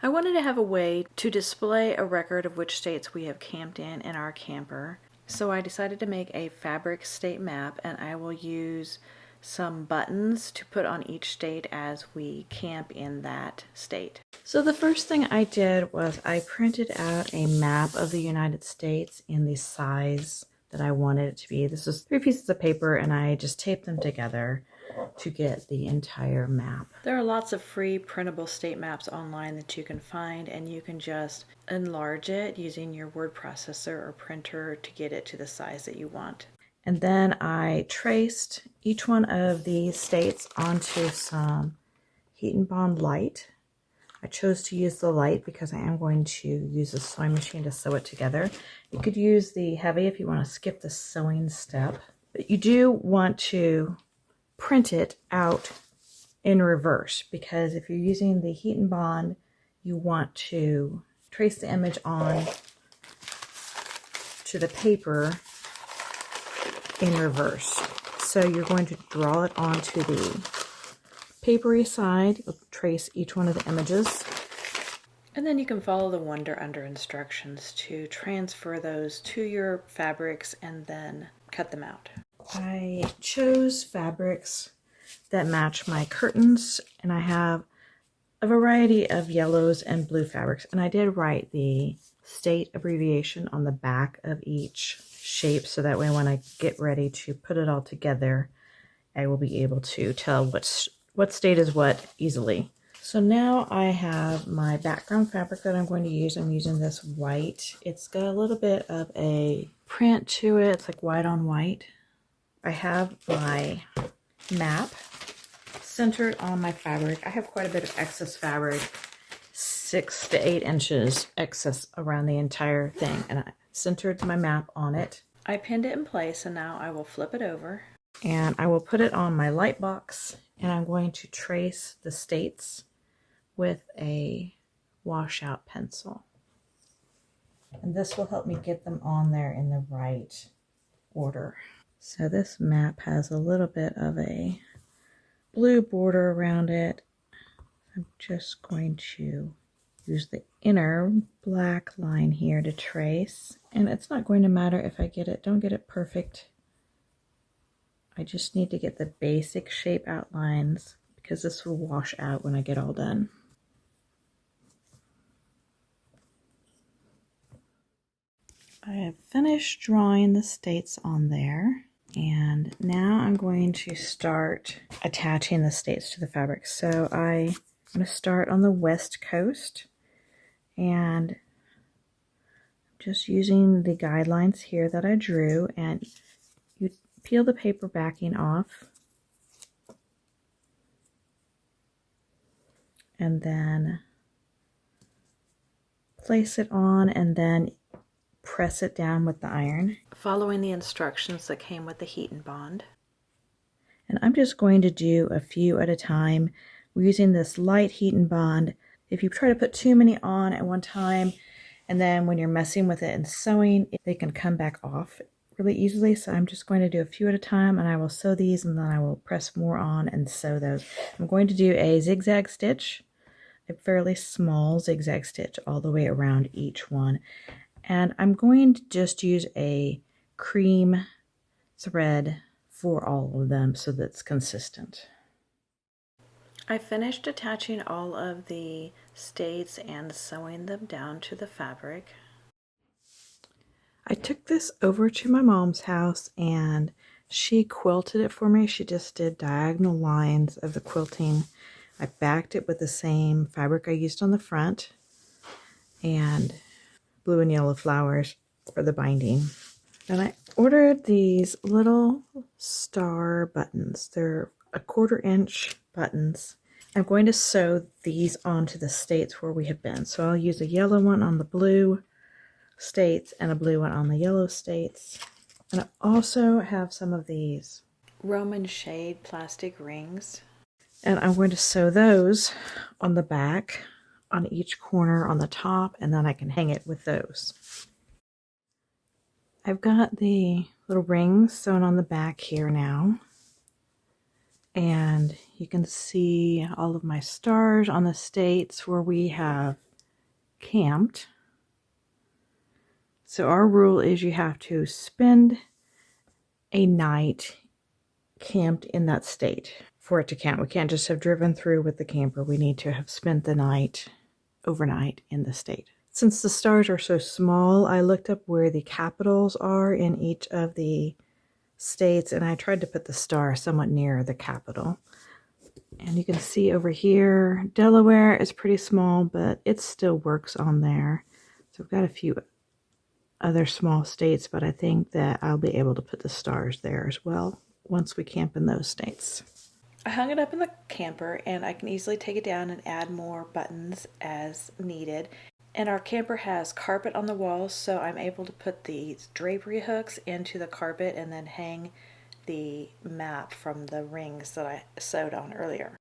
I wanted to have a way to display a record of which states we have camped in our camper. So I decided to make a fabric state map, and I will use some buttons to put on each state as we camp in that state. So the first thing I did was I printed out a map of the United States in the size that I wanted it to be. This was 3 pieces of paper, and I just taped them together to get the entire map. There are lots of free printable state maps online that you can find, and you can just enlarge it using your word processor or printer to get it to the size that you want. And then I traced each one of these states onto some Heat and Bond light. I chose to use the light because I am going to use a sewing machine to sew it together. You could use the heavy if you want to skip the sewing step, but you do want to print it out in reverse, because if you're using the Heat and Bond, you want to trace the image on to the paper in reverse. So you're going to draw it onto the papery side, trace each one of the images, and then you can follow the Wonder Under instructions to transfer those to your fabrics and then cut them out. I chose fabrics that match my curtains, and I have a variety of yellows and blue fabrics, and I did write the state abbreviation on the back of each shape, so that way when I get ready to put it all together, I will be able to tell what state is what easily. So now I have my background fabric that I'm going to use. I'm using this white. It's got a little bit of a print to it. It's like white on white. I have my map centered on my fabric. I have quite a bit of excess fabric, 6 to 8 inches excess around the entire thing, and I centered my map on it. I pinned it in place, and now I will flip it over and I will put it on my light box, and I'm going to trace the states with a washout pencil, and this will help me get them on there in the right order. So this map has a little bit of a blue border around it. I'm just going to use the inner black line here to trace, and it's not going to matter if I don't get it perfect. I just need to get the basic shape outlines, because this will wash out when I get all done. I have finished drawing the states on there, and now I'm going to start attaching the states to the fabric. So I'm going to start on the West Coast, and just using the guidelines here that I drew, and you peel the paper backing off, and then place it on, and then press it down with the iron, following the instructions that came with the Heat and Bond. And I'm just going to do a few at a time. We're using this light Heat and Bond. If you try to put too many on at one time, and then when you're messing with it and sewing, they can come back off really easily. So I'm just going to do a few at a time, and I will sew these, and then I will press more on and sew those. I'm going to do a zigzag stitch, a fairly small zigzag stitch all the way around each one. And I'm going to just use a cream thread for all of them so that's consistent. I finished attaching all of the states and sewing them down to the fabric. I took this over to my mom's house, and she quilted it for me. She just did diagonal lines of the quilting. I backed it with the same fabric I used on the front, and blue and yellow flowers for the binding. And I ordered these little star buttons. They're 1/4 inch buttons. I'm going to sew these onto the states where we have been. So I'll use a yellow one on the blue states and a blue one on the yellow states. And I also have some of these Roman shade plastic rings, and I'm going to sew those on the back, on each corner, on the top, and then I can hang it with those. I've got the little rings sewn on the back here now, and you can see all of my stars on the states where we have camped. So our rule is you have to spend a night camped in that state for it to count. We can't just have driven through with the camper. We need to have spent the night overnight in the state. Since the stars are so small, I looked up where the capitals are in each of the states, and I tried to put the star somewhat near the capital. And you can see over here, Delaware is pretty small, but it still works on there. So we've got a few other small states, but I think that I'll be able to put the stars there as well once we camp in those states. I hung it up in the camper, and I can easily take it down and add more buttons as needed. And our camper has carpet on the walls, so I'm able to put these drapery hooks into the carpet and then hang the map from the rings that I sewed on earlier.